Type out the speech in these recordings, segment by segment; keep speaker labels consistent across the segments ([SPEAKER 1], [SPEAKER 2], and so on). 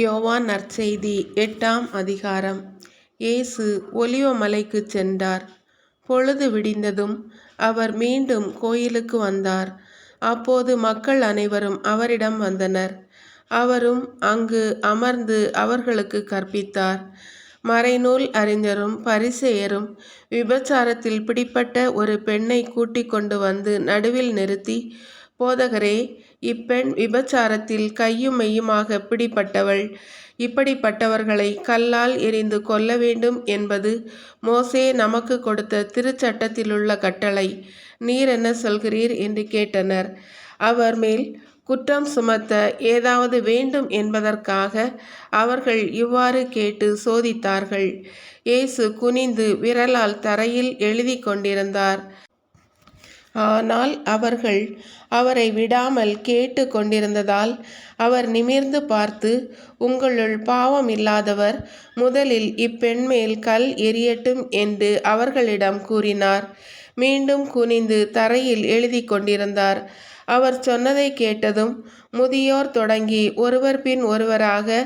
[SPEAKER 1] யோவான் நற்செய்தி 8ஆம் அதிகாரம். இயேசு ஒலிவ மலைக்குச் சென்றார். பொழுது விடிந்ததும் அவர் மீண்டும் கோயிலுக்கு வந்தார். அப்போது மக்கள் அனைவரும் அவரிடம் வந்தனர். அவரும் அங்கு அமர்ந்து அவர்களுக்கு கற்பித்தார். மறைநூல் அறிஞரும் பரிசேயரும் விபச்சாரத்தில் பிடிபட்ட ஒரு பெண்ணை கூட்டிக் கொண்டு வந்து நடுவில் நிறுத்தி, போதகரே, இப்பெண் விபச்சாரத்தில் கையும் மெய்யுமாக பிடிபட்டவள். இப்படிப்பட்டவர்களை கல்லால் எறிந்து கொல்ல வேண்டும் என்பது மோசே நமக்கு கொடுத்த திருச்சட்டத்திலுள்ள கட்டளை. நீர் என்ன சொல்கிறீர் என்று கேட்டனர். அவர் மேல் குற்றம் சுமத்த ஏதாவது வேண்டும் என்பதற்காக அவர்கள் இவ்வாறு கேட்டு சோதித்தார்கள். இயேசு குனிந்து விரலால் தரையில் எழுதி கொண்டிருந்தார். ஆனால் அவர்கள் அவரை விடாமல் கேட்டு கொண்டிருந்ததால் அவர் நிமிர்ந்து பார்த்து, உங்களுள் பாவம் இல்லாதவர் முதலில் இப்பெண் மேல் கல் எறியட்டும் என்று அவர்களிடம் கூறினார். மீண்டும் குனிந்து தரையில் எழுதி கொண்டிருந்தார். அவர் சொன்னதை கேட்டதும் முதியோர் தொடங்கி ஒருவர் பின் ஒருவராக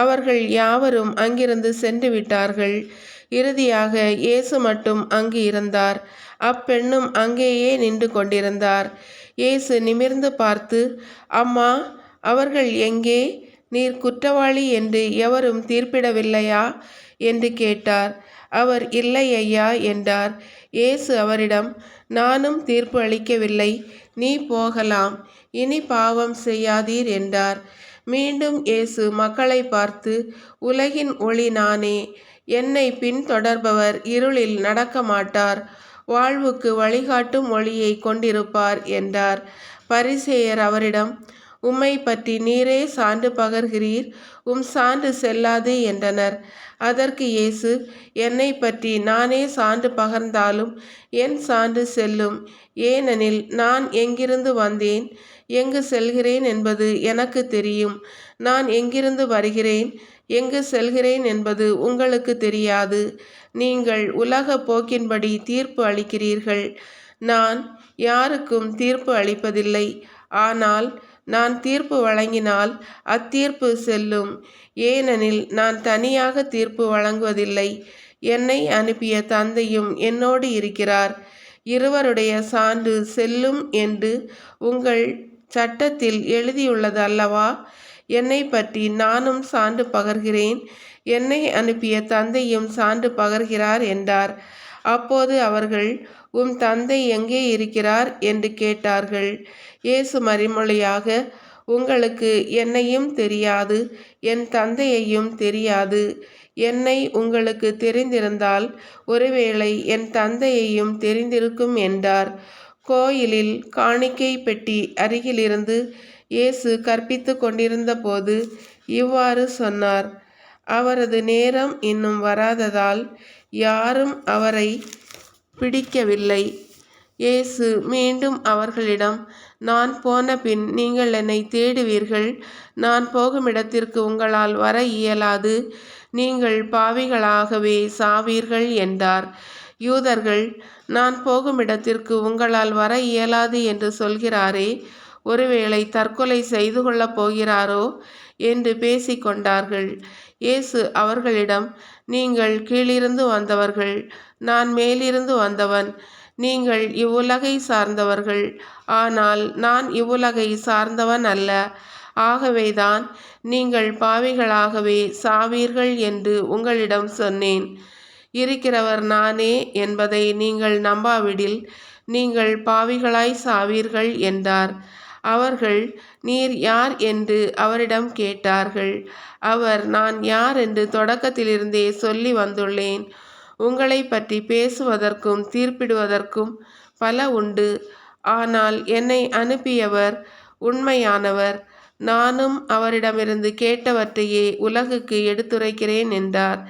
[SPEAKER 1] அவர்கள் யாவரும் அங்கிருந்து சென்று விட்டார்கள். இறுதியாக இயேசு மட்டும் அங்கு இருந்தார். அப்பெண்ணும் அங்கேயே நின்று கொண்டிருந்தார். இயேசு நிமிர்ந்து பார்த்து, அம்மா, அவர்கள் எங்கே? நீர் குற்றவாளி என்று எவரும் தீர்ப்பிடவில்லையா என்று கேட்டார். அவர் இல்லை ஐயா என்றார். இயேசு அவரிடம், நானும் தீர்ப்பு அளிக்கவில்லை, நீ போகலாம், இனி பாவம் செய்யாதீர் என்றார். மீண்டும் இயேசு மக்களை பார்த்து, உலகின் ஒளி நானே. என்னை பின்தொடர்பவர் இருளில் நடக்க மாட்டார், வாழ்வுக்கு வழிகாட்டும் ஒளியை கொண்டிருப்பார் என்றார். பரிசேயர் அவரிடம், உம்மை பற்றி நீரே சான்று பகர்கிறீர், சான்று செல்லாது என்றனர். அதற்கு இயேசு, என்னை பற்றி நானே சான்று பகர்ந்தாலும் என் சான்று செல்லும். ஏனெனில் நான் எங்கிருந்து வந்தேன், எங்கு செல்கிறேன் என்பது எனக்கு தெரியும். நான் எங்கிருந்து வருகிறேன், எங்கு செல்கிறேன் என்பது உங்களுக்கு தெரியாது. நீங்கள் உலக போக்கின்படி தீர்ப்பு அளிக்கிறீர்கள். நான் யாருக்கும் தீர்ப்பு அளிப்பதில்லை. ஆனால் நான் தீர்ப்பு வழங்கினால் அத்தீர்ப்பு செல்லும். ஏனெனில் நான் தனியாக தீர்ப்பு வழங்குவதில்லை. என்னை அனுப்பிய தந்தையும் என்னோடு இருக்கிறார். இருவருடைய சான்று செல்லும் என்று உங்கள் சட்டத்தில் எழுதியுள்ளது அல்லவா? என்னை பற்றி நானும் சான்று பகர்கிறேன், என்னை அனுப்பிய தந்தையும் சான்று பகர்கிறார் என்றார். அப்போது அவர்கள், உம் தந்தை எங்கே இருக்கிறார் என்று கேட்டார்கள். இயேசு மறுமொழியாக, உங்களுக்கு என்னையும் தெரியாது, என் தந்தையையும் தெரியாது. என்னை உங்களுக்கு தெரிந்திருந்தால் ஒருவேளை என் தந்தையையும் தெரிந்திருக்கும் என்றார். கோயிலில் காணிக்கை பெட்டி அருகிலிருந்து இயேசு கற்பித்து கொண்டிருந்த போது இவ்வாறு சொன்னார். அவரது நேரம் இன்னும் வராததால் யாரும் அவரை பிடிக்கவில்லை. இயேசு மீண்டும் அவர்களிடம், நான் போன பின் நீங்கள் என்னை தேடுவீர்கள். நான் போகும் இடத்திற்கு உங்களால் வர இயலாது. நீங்கள் பாவிகளாகவே சாவீர்கள் என்றார். யூதர்கள், நான் போகும் இடத்திற்கு உங்களால் வர இயலாது என்று சொல்கிறாரே, ஒருவேளை தற்கொலை செய்து கொள்ளப் போகிறாரோ என்று பேசிக்கொண்டார்கள். இயேசு அவர்களிடம், நீங்கள் கீழிருந்து வந்தவர்கள், நான் மேலிருந்து வந்தவன். நீங்கள் இவ்வுலகை சார்ந்தவர்கள், ஆனால் நான் இவ்வுலகை சார்ந்தவன் அல்ல. ஆகவேதான் நீங்கள் பாவிகளாகவே சாவீர்கள் என்று உங்களிடம் சொன்னேன். இருக்கிறவர் நானே என்பதை நீங்கள் நம்பாவிடில் நீங்கள் பாவிகளாய் சாவீர்கள் என்றார். அவர்கள், நீர் யார் என்று அவரிடம் கேட்டார்கள். அவர், நான் யார் என்று தொடக்கத்திலிருந்தே சொல்லி வந்துள்ளேன். உங்களை பற்றி பேசுவதற்கும் தீர்ப்பிடுவதற்கும் பல உண்டு. ஆனால் என்னை அனுப்பியவர் உண்மையானவர். நானும் அவரிடமிருந்து கேட்டவற்றையே உலகுக்கு எடுத்துரைக்கிறேன் என்றார்.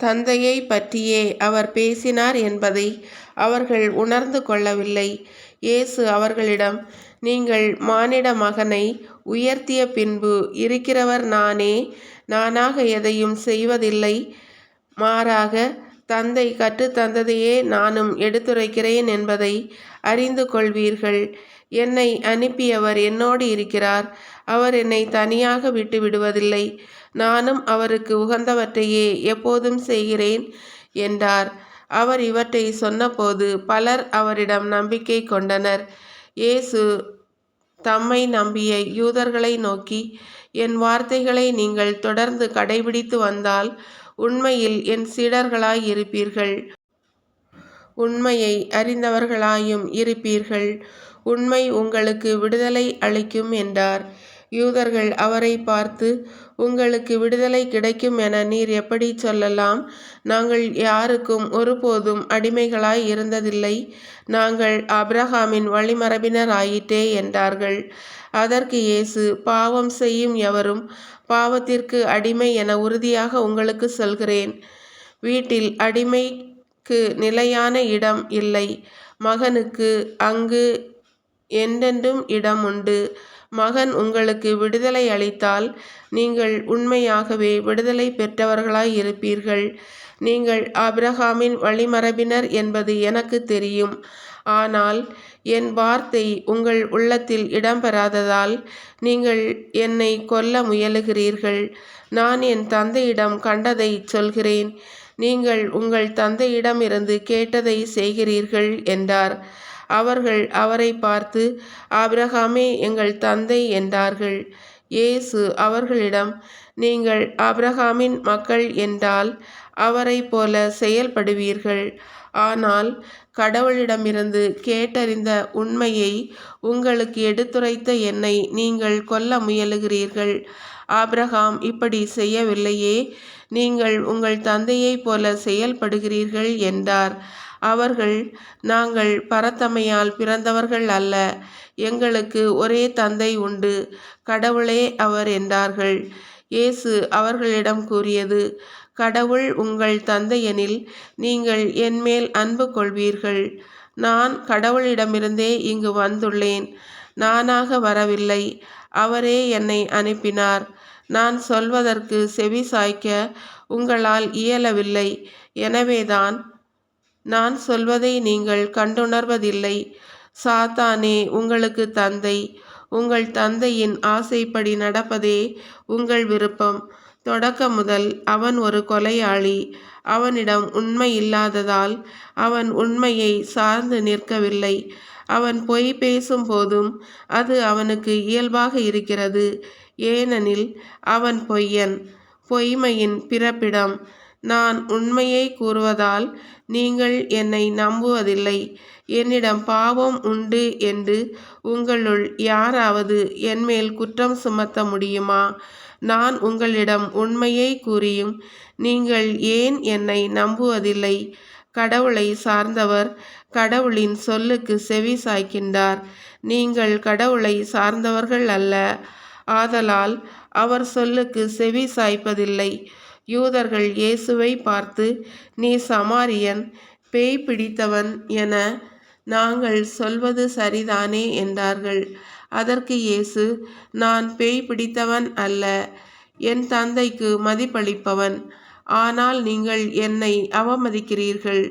[SPEAKER 1] தந்தையை பற்றியே அவர் பேசினார் என்பதை அவர்கள் உணர்ந்து கொள்ளவில்லை. இயேசு அவர்களிடம், நீங்கள் மானிட மகனை உயர்த்திய பின்பு இருக்கிறவர் நானே. நானாக எதையும் செய்வதில்லை, மாறாக தந்தை கற்றுத்தந்ததையே நானும் எடுத்துரைக்கிறேன் என்பதை அறிந்து கொள்வீர்கள். என்னை அனுப்பியவர் என்னோடு இருக்கிறார். அவர் என்னை தனியாக விட்டு விடுவதில்லை. நானும் அவருக்கு உகந்தவற்றையே எப்போதும் செய்கிறேன் என்றார். அவர் இவற்றை சொன்னபோது பலர் அவரிடம் நம்பிக்கை கொண்டனர். இயேசு தம்மை நம்பிய யூதர்களை நோக்கி, என் வார்த்தைகளை நீங்கள் தொடர்ந்து கடைபிடித்து வந்தால் உண்மையில் என் சீடர்களாய் இருப்பீர்கள், உண்மையை அறிந்தவர்களாயும் இருப்பீர்கள். உண்மை உங்களுக்கு விடுதலை அளிக்கும் என்றார். யூதர்கள் அவரை பார்த்து, உங்களுக்கு விடுதலை கிடைக்கும் என நீர் எப்படி சொல்லலாம்? நாங்கள் யாருக்கும் ஒருபோதும் அடிமைகளாய் இருந்ததில்லை. நாங்கள் ஆபிரகாமின் வழிமரபினர் ஆயிற்றே என்றார்கள். அதற்கு இயேசு, பாவம் செய்யும் எவரும் பாவத்திற்கு அடிமை என உறுதியாக உங்களுக்கு சொல்கிறேன். வீட்டில் அடிமைக்கு நிலையான இடம் இல்லை, மகனுக்கு அங்கு என்றென்றும் இடம் உண்டு. மகன் உங்களுக்கு விடுதலை அளித்தால் நீங்கள் உண்மையாகவே விடுதலை பெற்றவர்களாய் இருப்பீர்கள். நீங்கள் ஆபிரகாமின் வழிமரபினர் என்பது எனக்கு தெரியும். ஆனால் என் வார்த்தை உங்கள் உள்ளத்தில் இடம்பெறாததால் நீங்கள் என்னை கொல்ல முயலுகிறீர்கள். நான் என் தந்தையிடம் கண்டதை சொல்கிறேன், நீங்கள் உங்கள் தந்தையிடமிருந்து கேட்டதை செய்கிறீர்கள் என்றார். அவர்கள் அவரை பார்த்து, ஆபிரகாமே எங்கள் தந்தை என்றார்கள். இயேசு அவர்களிடம், நீங்கள் ஆபிரகாமின் மக்கள் என்றால் அவரை போல செயல்படுவீர்கள். ஆனால் கடவுளிடமிருந்து கேட்டறிந்த உண்மையை உங்களுக்கு எடுத்துரைத்த என்னை நீங்கள் கொல்ல முயலுகிறீர்கள். ஆபிரகாம் இப்படி செய்யவில்லையே, நீங்கள் உங்கள் தந்தையைப் போல செயல்படுகிறீர்கள் என்றார். அவர்கள், நாங்கள் பரத்தமையால் பிறந்தவர்கள் அல்ல, எங்களுக்கு ஒரே தந்தை உண்டு, கடவுளே அவர் என்றார்கள். இயேசு அவர்களிடம் கூறியது, கடவுள் உங்கள் தந்தையெனில் நீங்கள் என்மேல் அன்பு கொள்வீர்கள். நான் கடவுளிடமிருந்தே இங்கு வந்துள்ளேன். நானாக வரவில்லை, அவரே என்னை அனுப்பினார். நான் சொல்வதற்கு செவி சாய்க்க உங்களால் இயலவில்லை. எனவேதான் நான் சொல்வதை நீங்கள் கண்டுணர்வதில்லை. சாத்தானே உங்களுக்கு தந்தை, உங்கள் தந்தையின் ஆசைப்படி நடப்பதே உங்கள் விருப்பம். தொடக்கம் முதல் அவன் ஒரு கொலையாளி. அவனிடம் உண்மை இல்லாததால் அவன் உண்மையை சார்ந்து நிற்கவில்லை. அவன் பொய் பேசும் போதும் அது அவனுக்கு இயல்பாக இருக்கிறது, ஏனெனில் அவன் பொய்யன், பொய்மையின் பிறப்பிடம். நான் உண்மையை கூறுவதால் நீங்கள் என்னை நம்புவதில்லை. என்னிடம் பாவம் உண்டு என்று உங்களுள் யாராவது என்மேல் குற்றம் சுமத்த முடியுமா? நான் உங்களிடம் உண்மையை கூறியும் நீங்கள் ஏன் என்னை நம்புவதில்லை? கடவுளை சார்ந்தவர் கடவுளின் சொல்லுக்கு செவி சாய்க்கின்றார். நீங்கள் கடவுளை சார்ந்தவர்கள் அல்ல, ஆதலால் அவர் சொல்லுக்கு செவி சாய்ப்பதில்லை. யூதர்கள் இயேசுவை பார்த்து, நீ சமாரியன், பேய் பிடித்தவன் என நாங்கள் சொல்வது சரிதானே என்றார்கள். அதற்கு இயேசு, நான் பேய் பிடித்தவன் அல்ல, என் தந்தைக்கு மதிப்பளிப்பவன். ஆனால் நீங்கள் என்னை அவமதிக்கிறீர்கள்.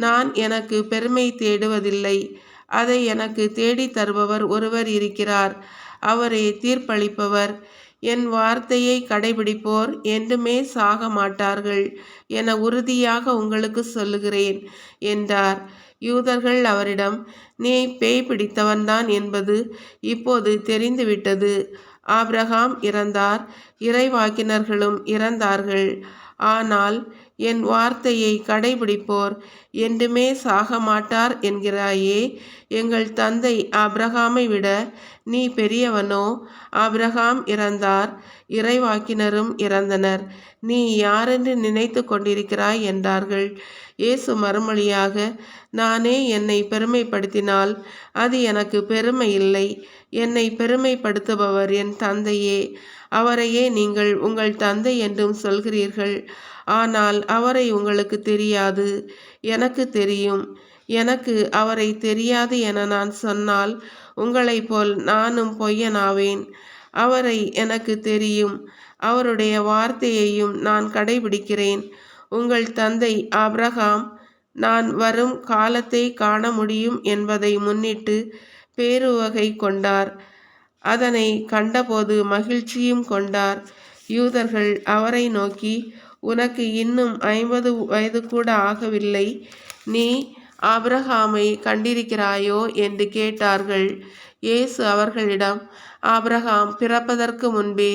[SPEAKER 1] நான் எனக்கு பெருமை தேடுவதில்லை, அதை எனக்கு தேடித் தருபவர் ஒருவர் இருக்கிறார், அவரே தீர்ப்பளிப்பவர். என் வார்த்தையை கடைபிடிப்போர் என்றுமே சாக மாட்டார்கள் என உறுதியாக உங்களுக்கு சொல்லுகிறேன் என்றார். யூதர்கள் அவரிடம், நீ பேய் பிடித்தவன்தான் என்பது இப்போது தெரிந்துவிட்டது. ஆபிரகாம் இறந்தார், இறைவாக்கினர்களும் இறந்தார்கள். ஆனால் என் வார்த்தையை கடைபிடிப்போர் என்றுமே சாக மாட்டார் என்கிறாயே. எங்கள் தந்தை ஆபிரகாமை விட நீ பெரியவனோ? ஆபிரகாம் இறந்தார், இறைவாக்கினரும் இறந்தனர். நீ யாரென்று நினைத்து கொண்டிருக்கிறாய் என்றார்கள். இயேசு மறுமொழியாக, நானே என்னை பெருமைப்படுத்தினால் அது எனக்கு பெருமை இல்லை. என்னை பெருமைப்படுத்துபவர் என் தந்தையே. அவரையே நீங்கள் உங்கள் தந்தை என்றும் சொல்கிறீர்கள். ஆனால் அவரை உங்களுக்கு தெரியாது, எனக்கு தெரியும். எனக்கு அவரை தெரியாது என நான் சொன்னால் உங்களைப் போல் நானும் பொய்யனாவேன். அவரை எனக்கு தெரியும், அவருடைய வார்த்தையையும் நான் கடைபிடிக்கிறேன். உங்கள் தந்தை ஆபிரகாம் நான் வரும் காலத்தை காண முடியும் என்பதை முன்னிட்டு பேருவகை கொண்டார். அதனை கண்டபோது மகிழ்ச்சியும் கொண்டார். யூதர்கள் அவரை நோக்கி, உனக்கு இன்னும் 50 வயது கூட ஆகவில்லை, நீ ஆபிரகாமை கண்டிருக்கிறாயோ என்று கேட்டார்கள். இயேசு அவர்களிடம், ஆபிரகாம் பிறப்பதற்கு முன்பே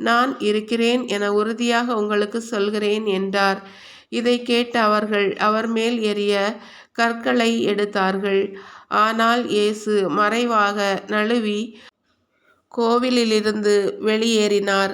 [SPEAKER 1] நான் இருக்கிறேன் என உறுதியாக உங்களுக்கு சொல்கிறேன் என்றார். இதை கேட்ட அவர்கள் அவர் மேல் எறிய கற்களை எடுத்தார்கள். ஆனால் இயேசு மறைவாக நழுவி கோவிலிலிருந்து வெளியேறினார்.